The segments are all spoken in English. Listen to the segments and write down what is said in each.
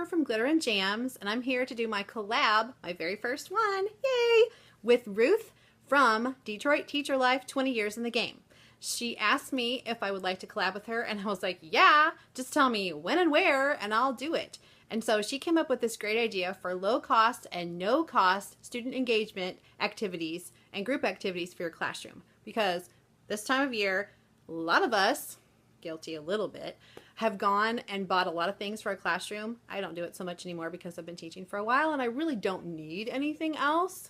from GlitterandJams, and I'm here to do my collab, my very first one, yay, with Ruth from Detroit Teacher Life 20 Years in the Game. She asked me if I would like to collab with her, and I was like, yeah, just tell me when and where, and I'll do it. And so she came up with this great idea for low cost and no cost student engagement activities and group activities for your classroom. Because this time of year, a lot of us, guilty a little bit, have gone and bought a lot of things for our classroom. I don't do it so much anymore because I've been teaching for a while and I really don't need anything else.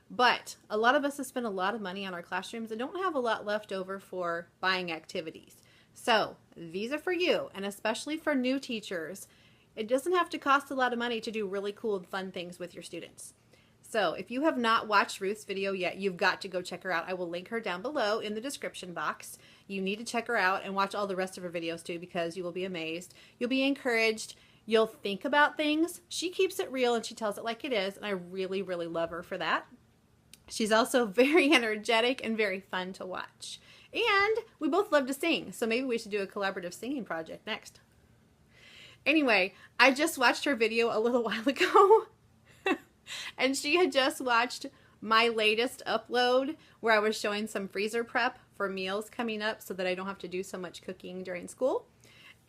But a lot of us have spent a lot of money on our classrooms and don't have a lot left over for buying activities. So these are for you, and especially for new teachers. It doesn't have to cost a lot of money to do really cool and fun things with your students. So if you have not watched Ruth's video yet, you've got to go check her out. I will link her down below in the description box. You need to check her out and watch all the rest of her videos too, because you will be amazed. You'll be encouraged. You'll think about things. She keeps it real and she tells it like it is, and I really, really love her for that. She's also very energetic and very fun to watch. And we both love to sing, so maybe we should do a collaborative singing project next. Anyway, I just watched her video a little while ago. And she had just watched my latest upload where I was showing some freezer prep for meals coming up so that I don't have to do so much cooking during school.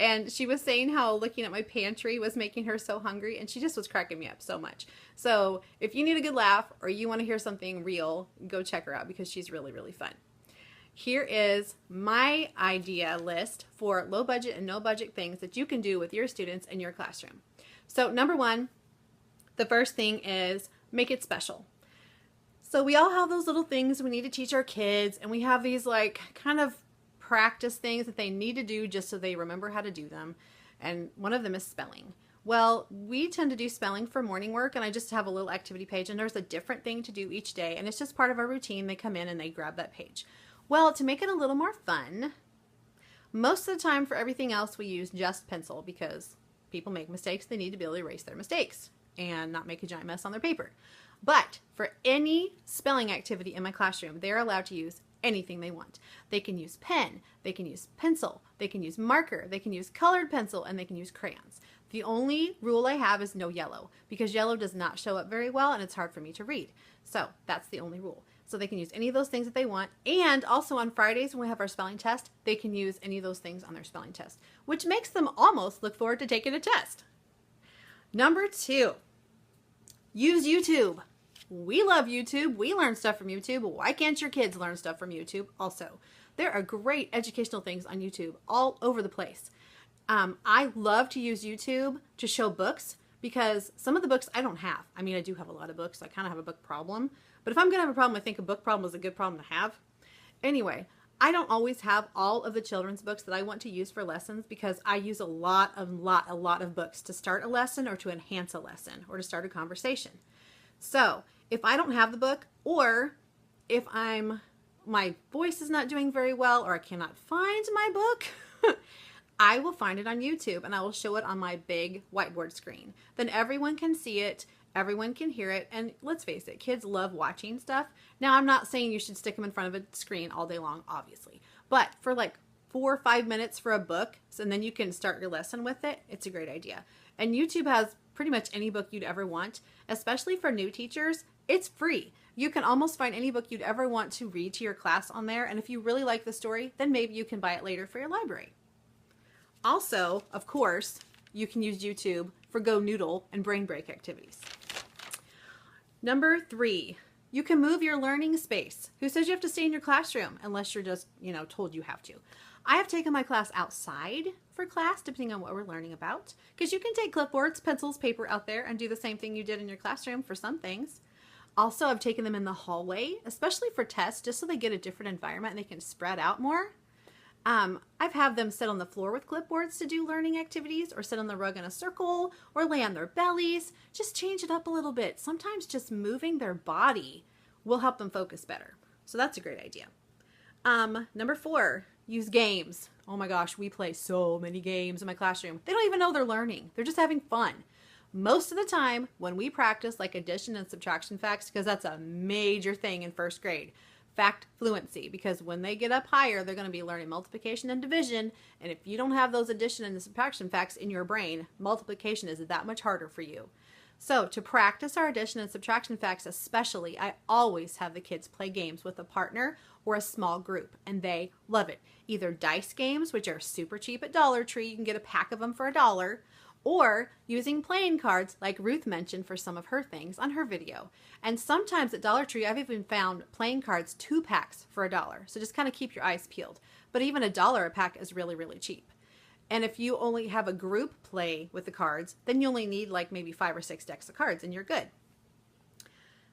And she was saying how looking at my pantry was making her so hungry, and she just was cracking me up so much. So if you need a good laugh or you want to hear something real, go check her out because she's really, really fun. Here is my idea list for low budget and no budget things that you can do with your students in your classroom. So number one, the first thing is make it special. So we all have those little things we need to teach our kids, and we have these like kind of practice things that they need to do just so they remember how to do them. And one of them is spelling. Well, we tend to do spelling for morning work, and I just have a little activity page, and there's a different thing to do each day, and it's just part of our routine. They come in and they grab that page. Well, to make it a little more fun, most of the time for everything else we use just pencil because people make mistakes. They need to be able to erase their mistakes and not make a giant mess on their paper. But for any spelling activity in my classroom, they're allowed to use anything they want. They can use pen, they can use pencil, they can use marker, they can use colored pencil, and they can use crayons. The only rule I have is no yellow, because yellow does not show up very well and it's hard for me to read. So that's the only rule. So they can use any of those things that they want. And also on Fridays when we have our spelling test, they can use any of those things on their spelling test, which makes them almost look forward to taking a test. Number two, use YouTube. We love YouTube. We learn stuff from YouTube. Why can't your kids learn stuff from YouTube also? There are great educational things on YouTube all over the place. I love to use YouTube to show books because some of the books I don't have. I mean, I do have a lot of books. I kind of have a book problem. But if I'm going to have a problem, I think a book problem is a good problem to have. Anyway, I don't always have all of the children's books that I want to use for lessons because I use a lot of books to start a lesson or to enhance a lesson or to start a conversation. So if I don't have the book, or if my voice is not doing very well, or I cannot find my book, I will find it on YouTube and I will show it on my big whiteboard screen. Then everyone can see it, everyone can hear it, and let's face it, kids love watching stuff. Now, I'm not saying you should stick them in front of a screen all day long, obviously, but for like 4 or 5 minutes for a book, and then you can start your lesson with it, it's a great idea. And YouTube has pretty much any book you'd ever want, especially for new teachers. It's free. You can almost find any book you'd ever want to read to your class on there, and if you really like the story, then maybe you can buy it later for your library. Also, of course, you can use YouTube for Go Noodle and brain break activities. Number three, you can move your learning space. Who says you have to stay in your classroom unless you're just, told you have to? I have taken my class outside for class, depending on what we're learning about, because you can take clipboards, pencils, paper out there and do the same thing you did in your classroom for some things. Also, I've taken them in the hallway, especially for tests, just so they get a different environment and they can spread out more. I've had them sit on the floor with clipboards to do learning activities, or sit on the rug in a circle, or lay on their bellies. Just change it up a little bit. Sometimes just moving their body will help them focus better. So that's a great idea. Number four, use games. Oh my gosh, we play so many games in my classroom. They don't even know they're learning. They're just having fun. Most of the time when we practice like addition and subtraction facts, because that's a major thing in first grade, fact fluency, because when they get up higher, they're going to be learning multiplication and division. And if you don't have those addition and subtraction facts in your brain, multiplication is that much harder for you. So to practice our addition and subtraction facts especially, I always have the kids play games with a partner or a small group, and they love it. Either dice games, which are super cheap at Dollar Tree, you can get a pack of them for $1, or using playing cards like Ruth mentioned for some of her things on her video. And sometimes at Dollar Tree, I've even found playing cards 2 packs for $1. So just kind of keep your eyes peeled. But even $1 a pack is really, really cheap. And if you only have a group play with the cards, then you only need like maybe 5 or 6 decks of cards and you're good.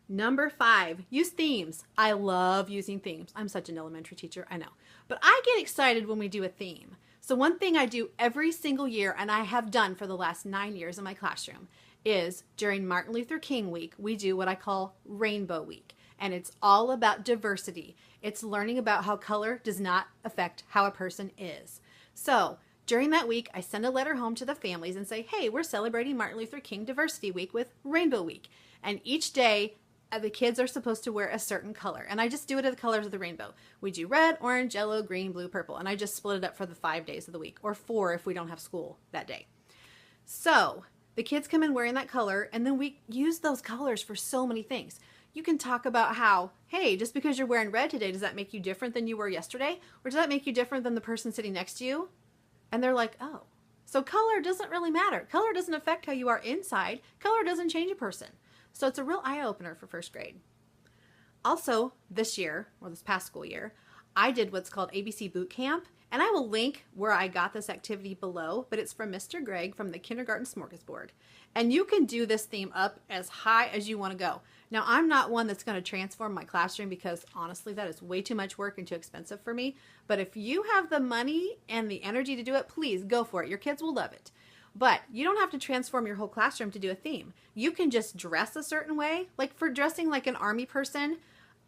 Number 5, use themes. I love using themes. I'm such an elementary teacher, I know. But I get excited when we do a theme. So one thing I do every single year, and I have done for the last 9 years in my classroom, is during Martin Luther King week, we do what I call Rainbow Week. And it's all about diversity. It's learning about how color does not affect how a person is. So during that week, I send a letter home to the families and say, hey, we're celebrating Martin Luther King Diversity Week with Rainbow Week. And each day, the kids are supposed to wear a certain color. And I just do it in the colors of the rainbow. We do red, orange, yellow, green, blue, purple. And I just split it up for the 5 days of the week, or 4 if we don't have school that day. So the kids come in wearing that color, and then we use those colors for so many things. You can talk about how, hey, just because you're wearing red today, does that make you different than you were yesterday? Or does that make you different than the person sitting next to you? And they're like, oh. So color doesn't really matter. Color doesn't affect how you are inside. Color doesn't change a person. So it's a real eye-opener for first grade. Also, this year, or this past school year, I did what's called ABC Bootcamp, and I will link where I got this activity below, but it's from Mr. Greg from the Kindergarten Smorgasboard. And you can do this theme up as high as you want to go. Now, I'm not one that's going to transform my classroom because, honestly, that is way too much work and too expensive for me. But if you have the money and the energy to do it, please go for it. Your kids will love it. But you don't have to transform your whole classroom to do a theme. You can just dress a certain way. Like for dressing like an army person,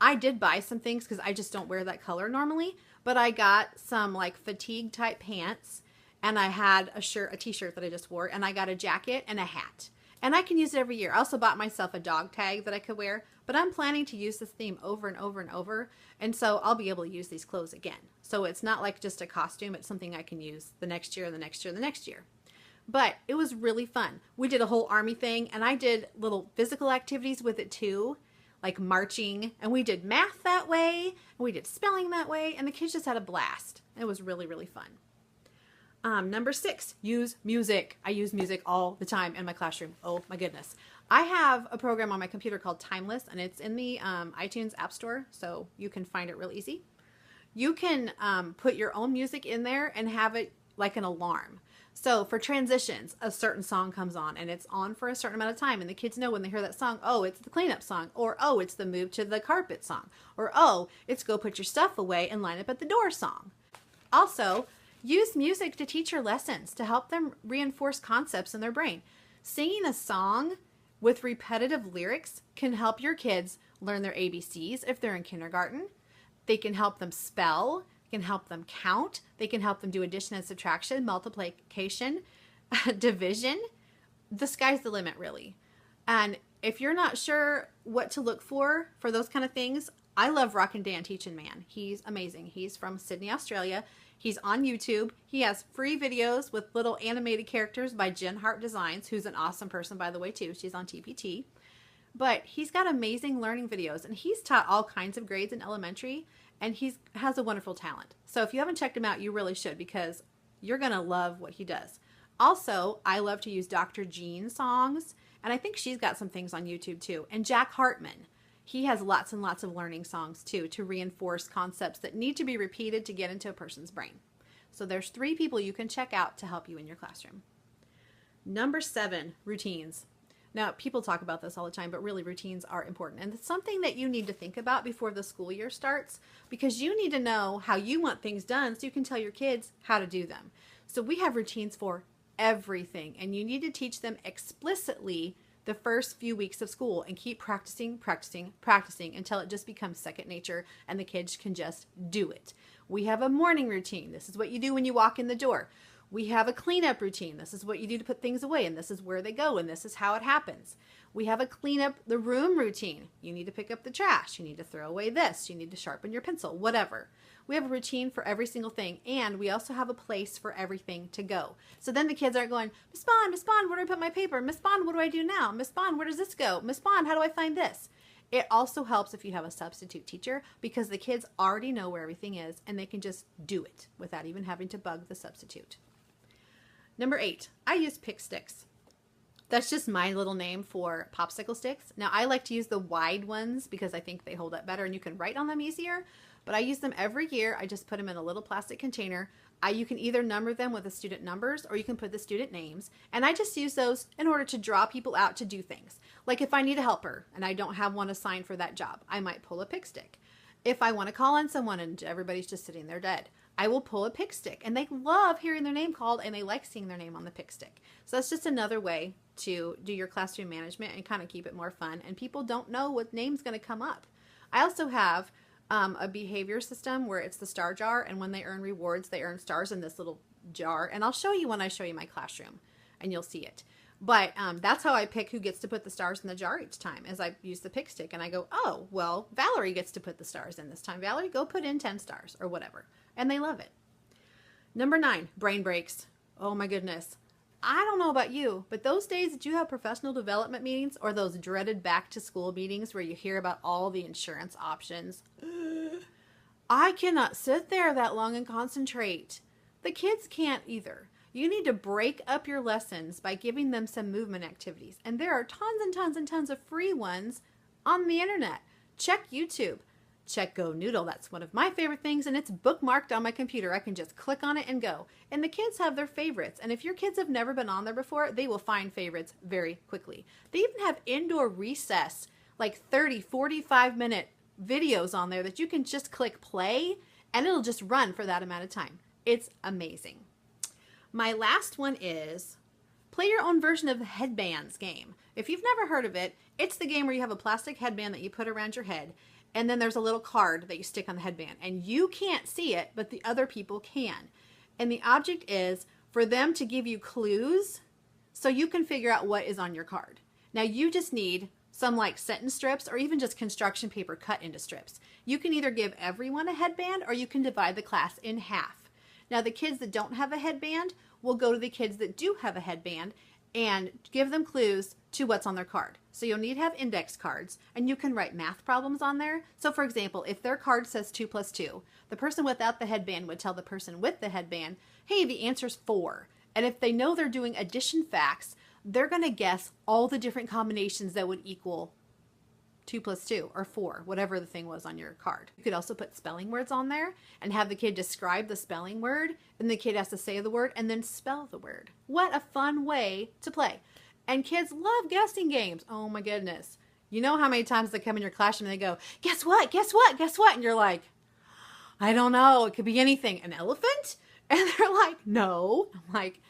I did buy some things because I just don't wear that color normally. But I got some like fatigue type pants, and I had a shirt, a t-shirt that I just wore, and I got a jacket and a hat. And I can use it every year. I also bought myself a dog tag that I could wear, but I'm planning to use this theme over and over and over. And so I'll be able to use these clothes again. So it's not like just a costume. It's something I can use the next year, the next year, the next year. But it was really fun. We did a whole army thing, and I did little physical activities with it too, like marching, and we did math that way, and we did spelling that way, and the kids just had a blast. It was really, really fun. Number 6, use music. I use music all the time in my classroom. Oh my goodness. I have a program on my computer called Timeless, and it's in the iTunes App Store, so you can find it real easy. You can put your own music in there and have it like an alarm. So for transitions, a certain song comes on and it's on for a certain amount of time, and the kids know when they hear that song, oh, it's the cleanup song, or oh, it's the move to the carpet song, or oh, it's go put your stuff away and line up at the door song. Also, use music to teach your lessons to help them reinforce concepts in their brain. Singing a song with repetitive lyrics can help your kids learn their ABCs if they're in kindergarten. They can help them spell. Can help them count. They can help them do addition and subtraction, multiplication, division. The sky's the limit, really. And if you're not sure what to look for those kind of things, I love Rockin' Dan Teachin' Man. He's amazing. He's from Sydney, Australia. He's on YouTube. He has free videos with little animated characters by Jen Hart Designs, who's an awesome person, by the way, too. She's on TPT. But he's got amazing learning videos, and he's taught all kinds of grades in elementary, and he has a wonderful talent. So if you haven't checked him out, you really should, because you're going to love what he does. Also, I love to use Dr. Jean songs, and I think she's got some things on YouTube too. And Jack Hartmann, he has lots and lots of learning songs too to reinforce concepts that need to be repeated to get into a person's brain. So there's 3 people you can check out to help you in your classroom. Number 7, routines. Now, people talk about this all the time, but really routines are important. And it's something that you need to think about before the school year starts, because you need to know how you want things done so you can tell your kids how to do them. So we have routines for everything, and you need to teach them explicitly the first few weeks of school and keep practicing until it just becomes second nature and the kids can just do it. We have a morning routine. This is what you do when you walk in the door. We have a cleanup routine. This is what you do to put things away, and this is where they go, and this is how it happens. We have a cleanup the room routine. You need to pick up the trash. You need to throw away this. You need to sharpen your pencil, whatever. We have a routine for every single thing, and we also have a place for everything to go. So then the kids aren't going, Miss Bond, where do I put my paper? Miss Bond, what do I do now? Miss Bond, where does this go? Miss Bond, how do I find this? It also helps if you have a substitute teacher because the kids already know where everything is and they can just do it without even having to bug the substitute. Number 8, I use pick sticks. That's just my little name for popsicle sticks. Now I like to use the wide ones because I think they hold up better and you can write on them easier, but I use them every year. I just put them in a little plastic container. You can either number them with the student numbers or you can put the student names. And I just use those in order to draw people out to do things. Like if I need a helper and I don't have one assigned for that job, I might pull a pick stick. If I want to call on someone and everybody's just sitting there dead, I will pull a pick stick. And they love hearing their name called and they like seeing their name on the pick stick. So that's just another way to do your classroom management and kind of keep it more fun. And people don't know what name's going to come up. I also have a behavior system where it's the star jar, and when they earn rewards, they earn stars in this little jar. And I'll show you when I show you my classroom, and you'll see it. But that's how I pick who gets to put the stars in the jar each time, as I use the pick stick, and I go, oh, well, Valerie gets to put the stars in this time. Valerie, go put in 10 stars, or whatever. And they love it. Number 9, brain breaks. Oh my goodness. I don't know about you, but those days that you have professional development meetings or those dreaded back to school meetings where you hear about all the insurance options, I cannot sit there that long and concentrate. The kids can't either. You need to break up your lessons by giving them some movement activities. And there are tons and tons and tons of free ones on the internet. Check YouTube. Check Go Noodle. That's one of my favorite things, and it's bookmarked on my computer. I can just click on it and go. And the kids have their favorites. And if your kids have never been on there before, they will find favorites very quickly. They even have indoor recess, like 30, 45-minute videos on there that you can just click play, and it'll just run for that amount of time. It's amazing. My last one is play your own version of the Headbands Game. If you've never heard of it, it's the game where you have a plastic headband that you put around your head, and then there's a little card that you stick on the headband. And you can't see it, but the other people can. And the object is for them to give you clues so you can figure out what is on your card. Now you just need some like sentence strips or even just construction paper cut into strips. You can either give everyone a headband or you can divide the class in half. Now the kids that don't have a headband will go to the kids that do have a headband and give them clues to what's on their card. So you'll need to have index cards, and you can write math problems on there. So for example, if their card says 2 plus 2, the person without the headband would tell the person with the headband, hey, the answer's 4. And if they know they're doing addition facts, they're going to guess all the different combinations that would equal 2 plus 2 or 4, whatever the thing was on your card. You could also put spelling words on there and have the kid describe the spelling word, and the kid has to say the word and then spell the word. What a fun way to play. And kids love guessing games. Oh my goodness. You know how many times they come in your classroom and they go, guess what, guess what, guess what? And you're like, I don't know. It could be anything. An elephant? And they're like, no. I'm like,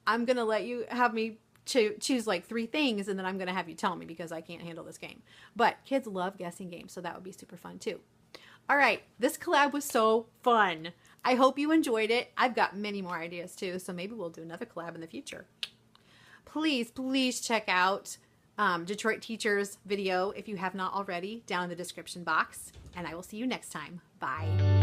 I'm going to let you have me choose like 3 things, and then I'm going to have you tell me because I can't handle this game. But kids love guessing games, so that would be super fun too. All right, this collab was so fun. I hope you enjoyed it. I've got many more ideas too, so maybe we'll do another collab in the future. Please, please check out Detroit Teacher's video if you have not already down in the description box, and I will see you next time. Bye.